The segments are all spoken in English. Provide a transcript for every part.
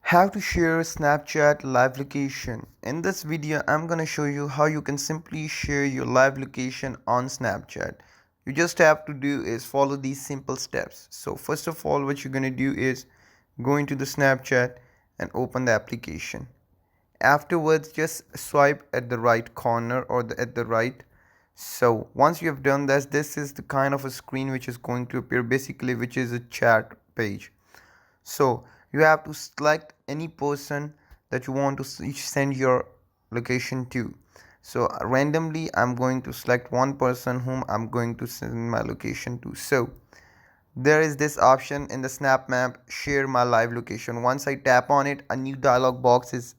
How to share Snapchat live location. In this video, I'm gonna show you how you can simply share your live location on Snapchat. You just have to do is follow these simple steps. So first of all, what you're gonna do is go into the Snapchat and open the application. Afterwards, just swipe at the right corner or at the right. So once you have done this is the kind of a screen which is going to appear basically, which is a chat page. So you have to select any person that you want to send your location to. So randomly I'm going to select one person whom I'm going to send my location to. So there is this option in the snap map, share my live location. Once I tap on it, a new dialog box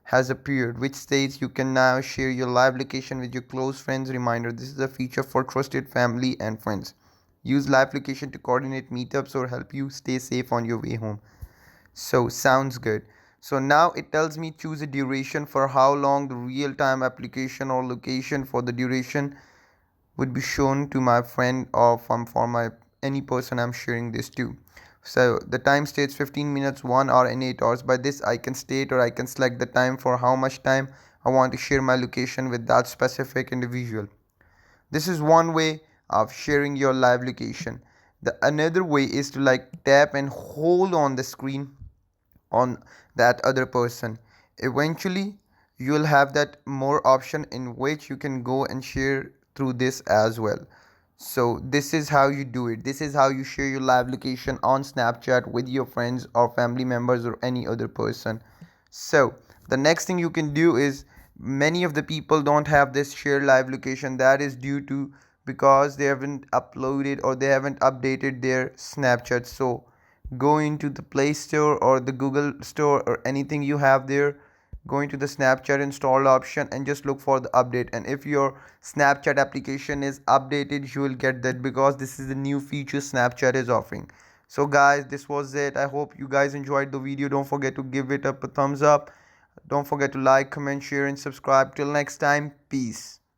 has appeared which states you can now share your live location with your close friends. Reminder, this is a feature for trusted family and friends. Use live location to coordinate meetups or help you stay safe on your way home. So sounds good. So now it tells me choose a duration for how long the real time application or location for the duration would be shown to my friend or from for my any person I'm sharing this to. So the time states 15 minutes, 1 hour and 8 hours. By this I can state or I can select the time for how much time I want to share my location with that specific individual. This is one way of sharing your live location. The another way is to tap and hold on the screen on that other person. Eventually you'll have that more option in which you can go and share through this as well. So this is how you do it. This is how you share your live location on Snapchat with your friends or family members or any other person. So the next thing you can do is, many of the people don't have this share live location. That is due to because they haven't uploaded or they haven't updated their Snapchat. So go into the Play Store or the Google Store or anything you have there, go into the Snapchat install option and just look for the update. And if your Snapchat application is updated, you will get that because this is the new feature Snapchat is offering. So guys, this was it. I hope you guys enjoyed the video. Don't forget to give it up a thumbs up. Don't forget to like, comment, share and subscribe. Till next time, peace.